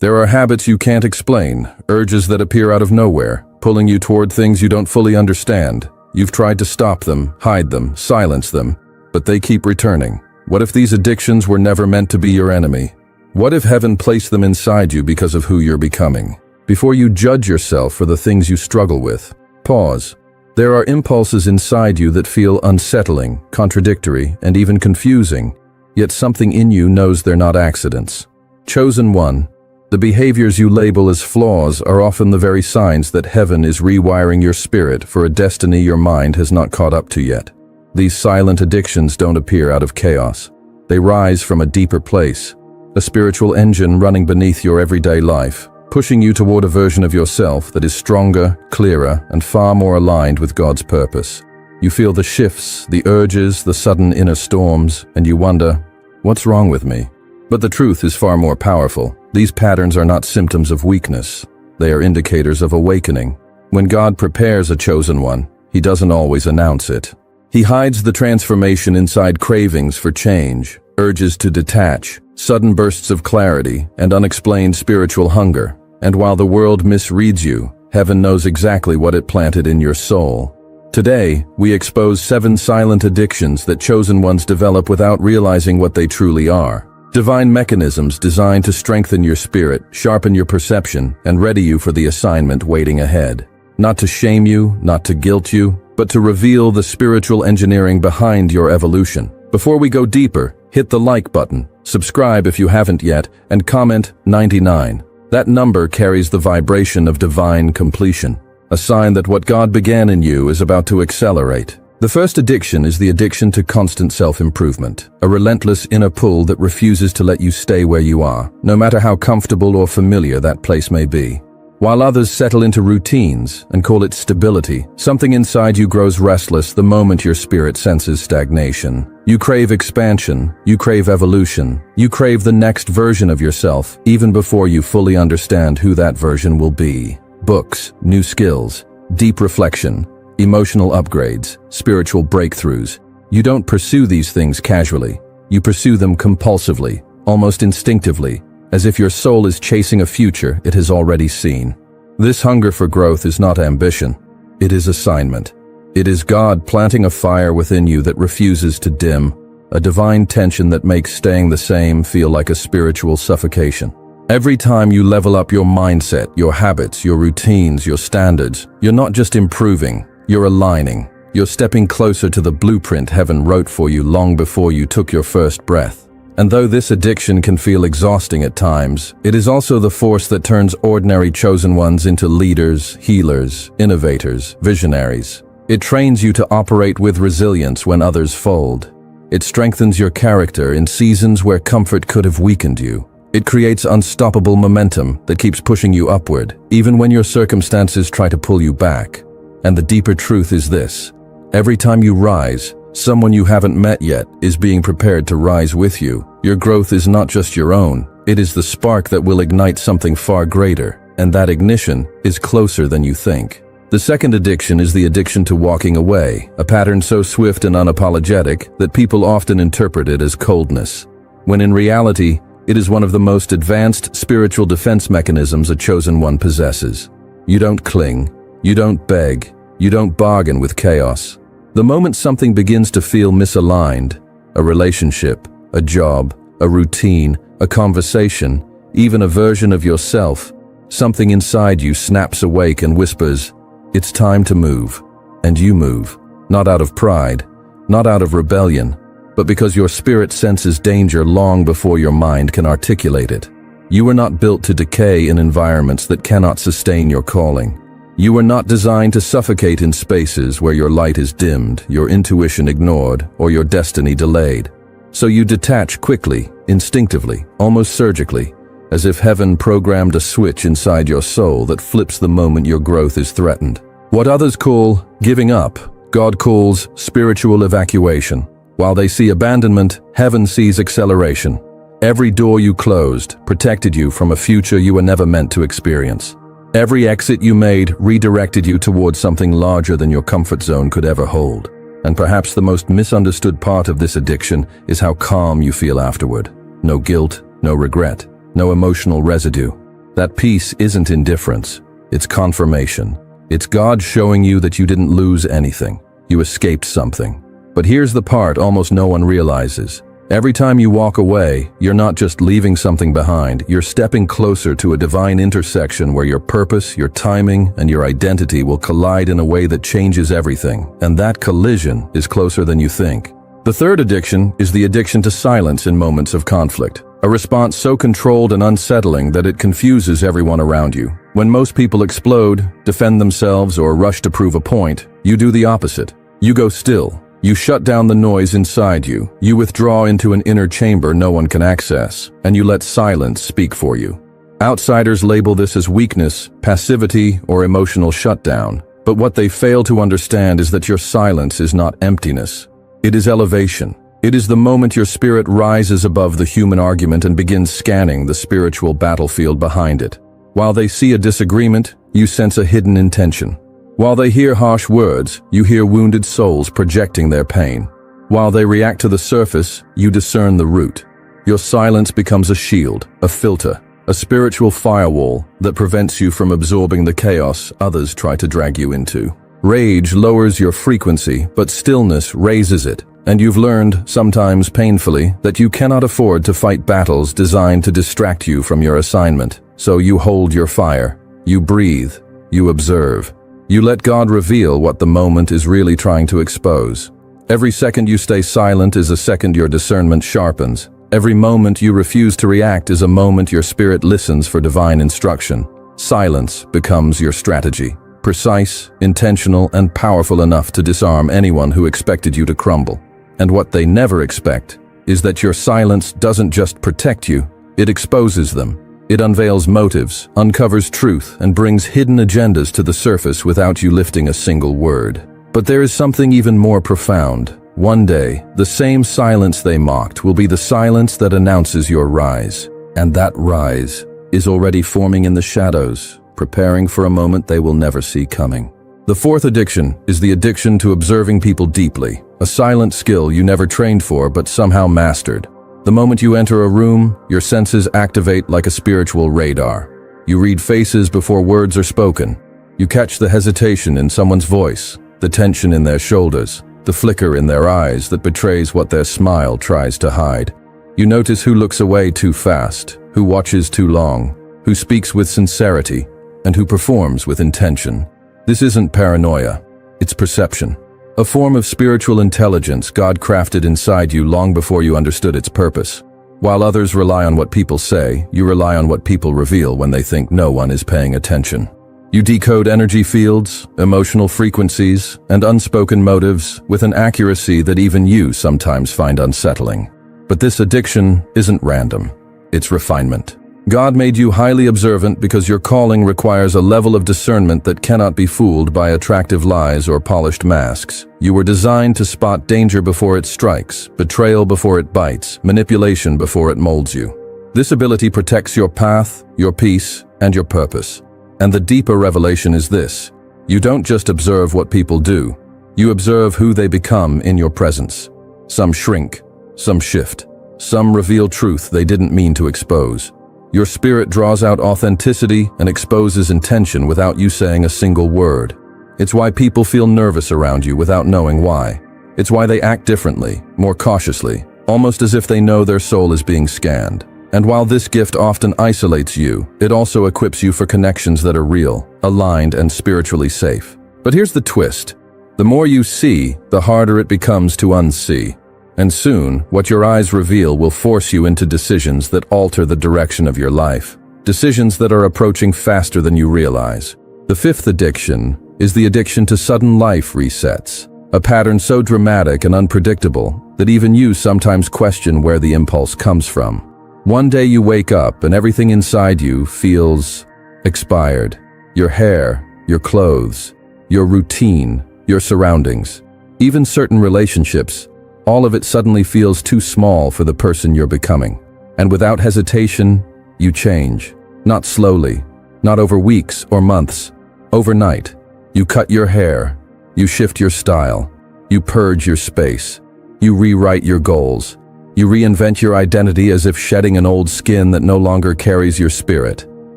There are habits you can't explain, urges that appear out of nowhere, pulling you toward things you don't fully understand. You've tried to stop them, hide them, silence them, but they keep returning. What if these addictions were never meant to be your enemy? What if heaven placed them inside you because of who you're becoming? Before you judge yourself for the things you struggle with, pause. There are impulses inside you that feel unsettling, contradictory, and even confusing, yet something in you knows they're not accidents. Chosen one, the behaviors you label as flaws are often the very signs that heaven is rewiring your spirit for a destiny your mind has not caught up to yet. These silent addictions don't appear out of chaos. They rise from a deeper place, a spiritual engine running beneath your everyday life, pushing you toward a version of yourself that is stronger, clearer, and far more aligned with God's purpose. You feel the shifts, the urges, the sudden inner storms, and you wonder, what's wrong with me? But the truth is far more powerful. These patterns are not symptoms of weakness. They are indicators of awakening. When God prepares a chosen one, He doesn't always announce it. He hides the transformation inside cravings for change, urges to detach, sudden bursts of clarity, and unexplained spiritual hunger. And while the world misreads you, heaven knows exactly what it planted in your soul. Today, we expose 7 silent addictions that chosen ones develop without realizing what they truly are. Divine mechanisms designed to strengthen your spirit, sharpen your perception, and ready you for the assignment waiting ahead. Not to shame you, not to guilt you, but to reveal the spiritual engineering behind your evolution. Before we go deeper, hit the like button, subscribe if you haven't yet, and comment 99. That number carries the vibration of divine completion, a sign that what God began in you is about to accelerate. The first addiction is the addiction to constant self-improvement, a relentless inner pull that refuses to let you stay where you are, no matter how comfortable or familiar that place may be. While others settle into routines and call it stability, something inside you grows restless the moment your spirit senses stagnation. You crave expansion, you crave evolution, you crave the next version of yourself, even before you fully understand who that version will be. Books, new skills, deep reflection, emotional upgrades, spiritual breakthroughs. You don't pursue these things casually. You pursue them compulsively, almost instinctively, as if your soul is chasing a future it has already seen. This hunger for growth is not ambition. It is assignment. It is God planting a fire within you that refuses to dim, a divine tension that makes staying the same feel like a spiritual suffocation. Every time you level up your mindset, your habits, your routines, your standards, you're not just improving, you're aligning. You're stepping closer to the blueprint heaven wrote for you long before you took your first breath. And though this addiction can feel exhausting at times, it is also the force that turns ordinary chosen ones into leaders, healers, innovators, visionaries. It trains you to operate with resilience when others fold. It strengthens your character in seasons where comfort could have weakened you. It creates unstoppable momentum that keeps pushing you upward, even when your circumstances try to pull you back. And the deeper truth is this: every time you rise, someone you haven't met yet is being prepared to rise with you. Your growth is not just your own, it is the spark that will ignite something far greater, and that ignition is closer than you think. The second addiction is the addiction to walking away, a pattern so swift and unapologetic that people often interpret it as coldness, when in reality, it is one of the most advanced spiritual defense mechanisms a chosen one possesses. You don't cling, you don't beg, you don't bargain with chaos. The moment something begins to feel misaligned, a relationship, a job, a routine, a conversation, even a version of yourself, something inside you snaps awake and whispers, "It's time to move." And you move, not out of pride, not out of rebellion, but because your spirit senses danger long before your mind can articulate it. You were not built to decay in environments that cannot sustain your calling. You were not designed to suffocate in spaces where your light is dimmed, your intuition ignored, or your destiny delayed. So you detach quickly, instinctively, almost surgically, as if heaven programmed a switch inside your soul that flips the moment your growth is threatened. What others call giving up, God calls spiritual evacuation. While they see abandonment, heaven sees acceleration. Every door you closed protected you from a future you were never meant to experience. Every exit you made redirected you towards something larger than your comfort zone could ever hold. And perhaps the most misunderstood part of this addiction is how calm you feel afterward. No guilt, no regret, no emotional residue. That peace isn't indifference. It's confirmation. It's God showing you that you didn't lose anything. You escaped something. But here's the part almost no one realizes. Every time you walk away, you're not just leaving something behind, you're stepping closer to a divine intersection where your purpose, your timing, and your identity will collide in a way that changes everything. And that collision is closer than you think. The third addiction is the addiction to silence in moments of conflict. A response so controlled and unsettling that it confuses everyone around you. When most people explode, defend themselves, or rush to prove a point, you do the opposite. You go still. You shut down the noise inside you. You withdraw into an inner chamber no one can access, and you let silence speak for you. Outsiders label this as weakness, passivity, or emotional shutdown. But what they fail to understand is that your silence is not emptiness. It is elevation. It is the moment your spirit rises above the human argument and begins scanning the spiritual battlefield behind it. While they see a disagreement, you sense a hidden intention. While they hear harsh words, you hear wounded souls projecting their pain. While they react to the surface, you discern the root. Your silence becomes a shield, a filter, a spiritual firewall that prevents you from absorbing the chaos others try to drag you into. Rage lowers your frequency, but stillness raises it. And you've learned, sometimes painfully, that you cannot afford to fight battles designed to distract you from your assignment. So you hold your fire. You breathe. You observe. You let God reveal what the moment is really trying to expose. Every second you stay silent is a second your discernment sharpens. Every moment you refuse to react is a moment your spirit listens for divine instruction. Silence becomes your strategy. Precise, intentional, and powerful enough to disarm anyone who expected you to crumble. And what they never expect is that your silence doesn't just protect you, it exposes them. It unveils motives, uncovers truth, and brings hidden agendas to the surface without you lifting a single word. But there is something even more profound. One day, the same silence they mocked will be the silence that announces your rise. And that rise is already forming in the shadows, preparing for a moment they will never see coming. The fourth addiction is the addiction to observing people deeply, a silent skill you never trained for but somehow mastered. The moment you enter a room, your senses activate like a spiritual radar. You read faces before words are spoken. You catch the hesitation in someone's voice, the tension in their shoulders, the flicker in their eyes that betrays what their smile tries to hide. You notice who looks away too fast, who watches too long, who speaks with sincerity, and who performs with intention. This isn't paranoia, it's perception. A form of spiritual intelligence God crafted inside you long before you understood its purpose. While others rely on what people say, you rely on what people reveal when they think no one is paying attention. You decode energy fields, emotional frequencies, and unspoken motives with an accuracy that even you sometimes find unsettling. But this addiction isn't random, it's refinement. God made you highly observant because your calling requires a level of discernment that cannot be fooled by attractive lies or polished masks. You were designed to spot danger before it strikes, betrayal before it bites, manipulation before it molds you. This ability protects your path, your peace, and your purpose. And the deeper revelation is this: you don't just observe what people do, you observe who they become in your presence. Some shrink, some shift, some reveal truth they didn't mean to expose. Your spirit draws out authenticity and exposes intention without you saying a single word. It's why people feel nervous around you without knowing why. It's why they act differently, more cautiously, almost as if they know their soul is being scanned. And while this gift often isolates you, it also equips you for connections that are real, aligned, and spiritually safe. But here's the twist. The more you see, the harder it becomes to unsee. And soon, what your eyes reveal will force you into decisions that alter the direction of your life. Decisions that are approaching faster than you realize. The fifth addiction is the addiction to sudden life resets. A pattern so dramatic and unpredictable that even you sometimes question where the impulse comes from. One day you wake up and everything inside you feels expired. Your hair, your clothes, your routine, your surroundings, even certain relationships. All of it suddenly feels too small for the person you're becoming. And without hesitation, you change. Not slowly, not over weeks or months. Overnight, you cut your hair, you shift your style, you purge your space, you rewrite your goals, you reinvent your identity as if shedding an old skin that no longer carries your spirit.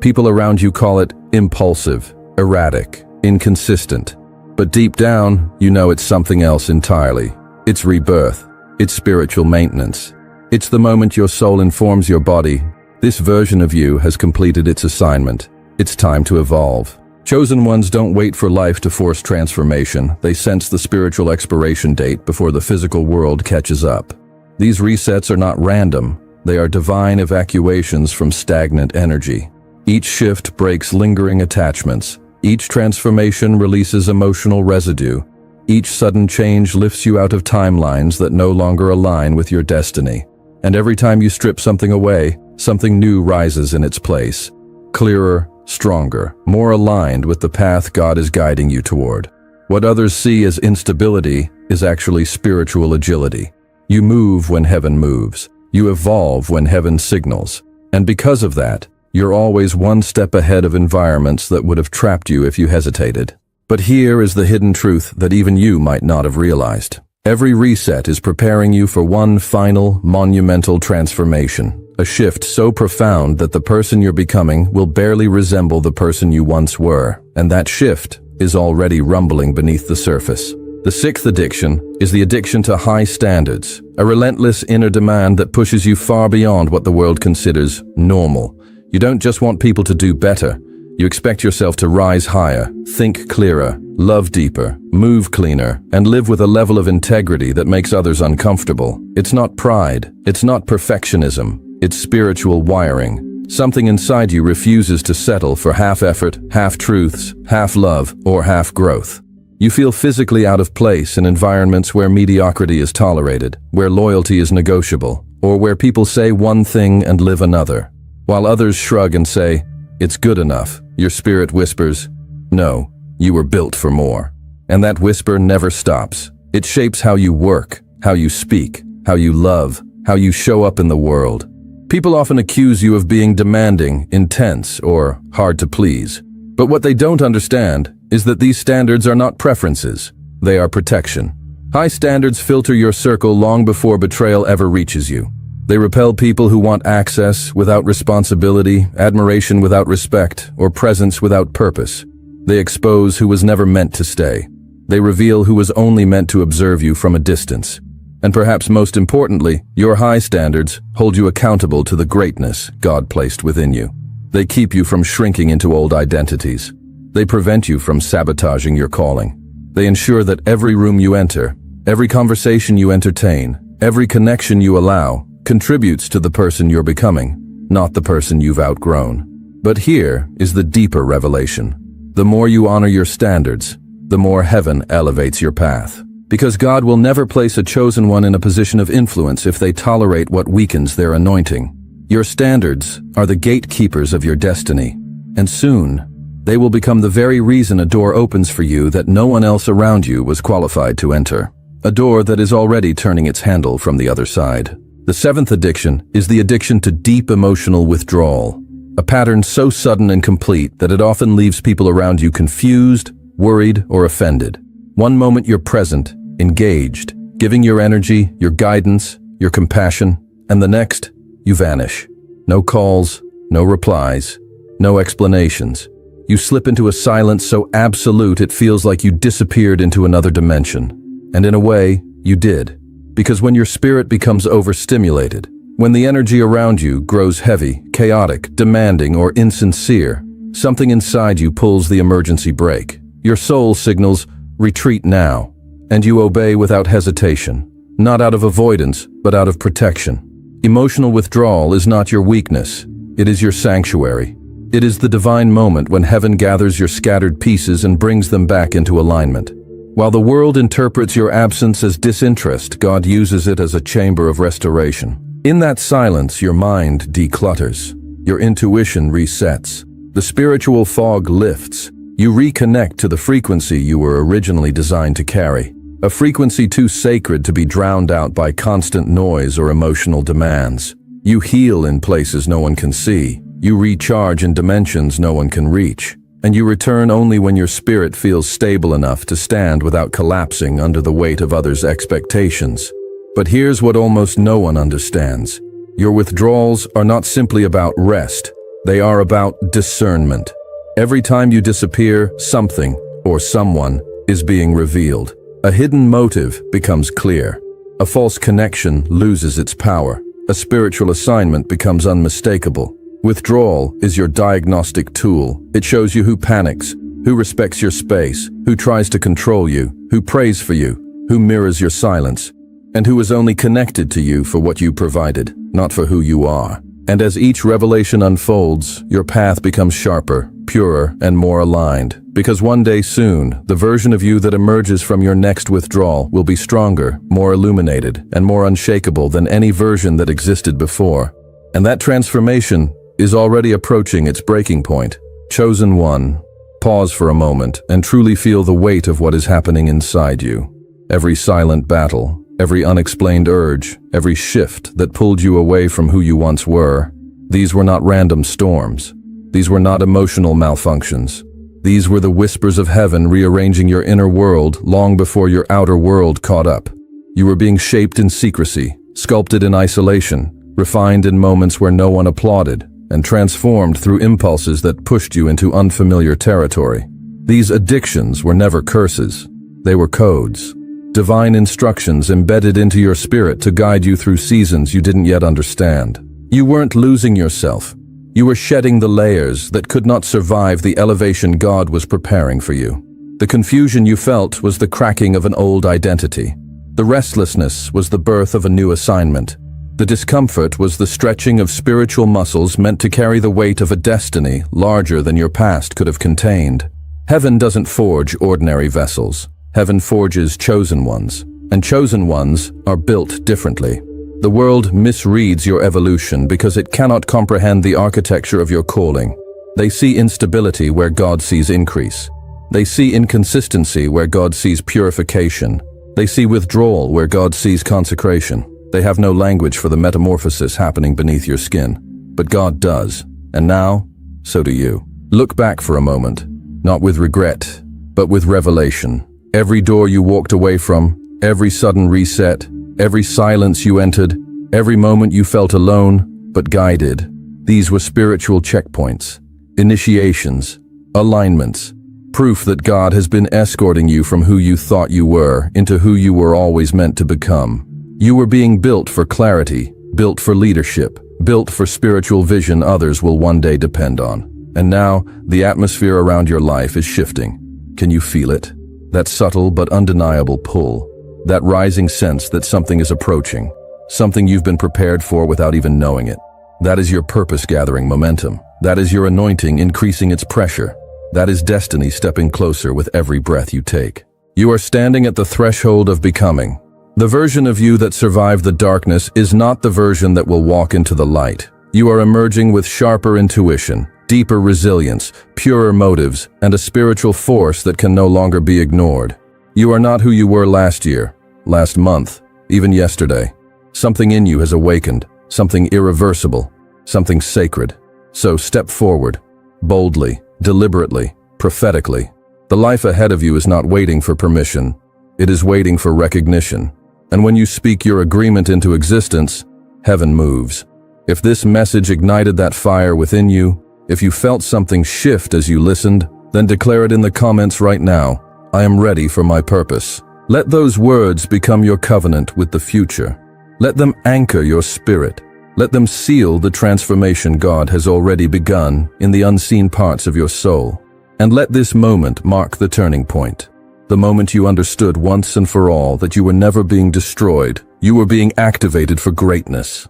People around you call it impulsive, erratic, inconsistent. But deep down, you know it's something else entirely. It's rebirth. It's spiritual maintenance. It's the moment your soul informs your body, this version of you has completed its assignment. It's time to evolve. Chosen ones don't wait for life to force transformation. They sense the spiritual expiration date before the physical world catches up. These resets are not random. They are divine evacuations from stagnant energy. Each shift breaks lingering attachments. Each transformation releases emotional residue. Each sudden change lifts you out of timelines that no longer align with your destiny. And every time you strip something away, something new rises in its place. Clearer, stronger, more aligned with the path God is guiding you toward. What others see as instability is actually spiritual agility. You move when heaven moves. You evolve when heaven signals. And because of that, you're always one step ahead of environments that would have trapped you if you hesitated. But here is the hidden truth that even you might not have realized. Every reset is preparing you for one final, monumental transformation. A shift so profound that the person you're becoming will barely resemble the person you once were. And that shift is already rumbling beneath the surface. The sixth addiction is the addiction to high standards, a relentless inner demand that pushes you far beyond what the world considers normal. You don't just want people to do better. You expect yourself to rise higher, think clearer, love deeper, move cleaner, and live with a level of integrity that makes others uncomfortable. It's not pride. It's not perfectionism. It's spiritual wiring. Something inside you refuses to settle for half effort, half truths, half love, or half growth. You feel physically out of place in environments where mediocrity is tolerated, where loyalty is negotiable, or where people say one thing and live another. While others shrug and say, "It's good enough," your spirit whispers, "No, you were built for more." And that whisper never stops. It shapes how you work, how you speak, how you love, how you show up in the world. People often accuse you of being demanding, intense, or hard to please. But what they don't understand is that these standards are not preferences. They are protection. High standards filter your circle long before betrayal ever reaches you. They repel people who want access without responsibility, admiration without respect, or presence without purpose. They expose who was never meant to stay. They reveal who was only meant to observe you from a distance. And perhaps most importantly, your high standards hold you accountable to the greatness God placed within you. They keep you from shrinking into old identities. They prevent you from sabotaging your calling. They ensure that every room you enter, every conversation you entertain, every connection you allow, contributes to the person you're becoming, not the person you've outgrown. But here is the deeper revelation. The more you honor your standards, the more heaven elevates your path. Because God will never place a chosen one in a position of influence if they tolerate what weakens their anointing. Your standards are the gatekeepers of your destiny, and soon, they will become the very reason a door opens for you that no one else around you was qualified to enter. A door that is already turning its handle from the other side. The seventh addiction is the addiction to deep emotional withdrawal, a pattern so sudden and complete that it often leaves people around you confused, worried, or offended. One moment you're present, engaged, giving your energy, your guidance, your compassion, and the next, you vanish. No calls, no replies, no explanations. You slip into a silence so absolute it feels like you disappeared into another dimension. And in a way, you did. Because when your spirit becomes overstimulated, when the energy around you grows heavy, chaotic, demanding, or insincere, something inside you pulls the emergency brake. Your soul signals, "Retreat now," and you obey without hesitation, not out of avoidance, but out of protection. Emotional withdrawal is not your weakness, it is your sanctuary. It is the divine moment when heaven gathers your scattered pieces and brings them back into alignment. While the world interprets your absence as disinterest, God uses it as a chamber of restoration. In that silence, your mind declutters. Your intuition resets. The spiritual fog lifts. You reconnect to the frequency you were originally designed to carry. A frequency too sacred to be drowned out by constant noise or emotional demands. You heal in places no one can see. You recharge in dimensions no one can reach. And you return only when your spirit feels stable enough to stand without collapsing under the weight of others' expectations. But here's what almost no one understands. Your withdrawals are not simply about rest. They are about discernment. Every time you disappear, something or someone is being revealed. A hidden motive becomes clear. A false connection loses its power. A spiritual assignment becomes unmistakable. Withdrawal is your diagnostic tool. It shows you who panics, who respects your space, who tries to control you, who prays for you, who mirrors your silence, and who is only connected to you for what you provided, not for who you are. And as each revelation unfolds, your path becomes sharper, purer, and more aligned. Because one day soon, the version of you that emerges from your next withdrawal will be stronger, more illuminated, and more unshakable than any version that existed before. And that transformation is already approaching its breaking point. Chosen one, pause for a moment and truly feel the weight of what is happening inside you. Every silent battle, every unexplained urge, every shift that pulled you away from who you once were. These were not random storms. These were not emotional malfunctions. These were the whispers of heaven rearranging your inner world long before your outer world caught up. You were being shaped in secrecy, sculpted in isolation, refined in moments where no one applauded, and transformed through impulses that pushed you into unfamiliar territory. These addictions were never curses. They were codes. Divine instructions embedded into your spirit to guide you through seasons you didn't yet understand. You weren't losing yourself. You were shedding the layers that could not survive the elevation God was preparing for you. The confusion you felt was the cracking of an old identity. The restlessness was the birth of a new assignment. The discomfort was the stretching of spiritual muscles meant to carry the weight of a destiny larger than your past could have contained. Heaven doesn't forge ordinary vessels. Heaven forges chosen ones, and chosen ones are built differently. The world misreads your evolution because it cannot comprehend the architecture of your calling. They see instability where God sees increase. They see inconsistency where God sees purification. They see withdrawal where God sees consecration. They have no language for the metamorphosis happening beneath your skin. But God does, and now, so do you. Look back for a moment, not with regret, but with revelation. Every door you walked away from, every sudden reset, every silence you entered, every moment you felt alone, but guided. These were spiritual checkpoints, initiations, alignments, proof that God has been escorting you from who you thought you were into who you were always meant to become. You were being built for clarity, built for leadership, built for spiritual vision others will one day depend on. And now, the atmosphere around your life is shifting. Can you feel it? That subtle but undeniable pull. That rising sense that something is approaching, something you've been prepared for without even knowing it. That is your purpose gathering momentum. That is your anointing increasing its pressure. That is destiny stepping closer with every breath you take. You are standing at the threshold of becoming. The version of you that survived the darkness is not the version that will walk into the light. You are emerging with sharper intuition, deeper resilience, purer motives, and a spiritual force that can no longer be ignored. You are not who you were last year, last month, even yesterday. Something in you has awakened, something irreversible, something sacred. So step forward, boldly, deliberately, prophetically. The life ahead of you is not waiting for permission. It is waiting for recognition. And when you speak your agreement into existence, heaven moves. If this message ignited that fire within you, if you felt something shift as you listened, then declare it in the comments right now. I am ready for my purpose. Let those words become your covenant with the future. Let them anchor your spirit. Let them seal the transformation God has already begun in the unseen parts of your soul. And let this moment mark the turning point. The moment you understood once and for all that you were never being destroyed, you were being activated for greatness.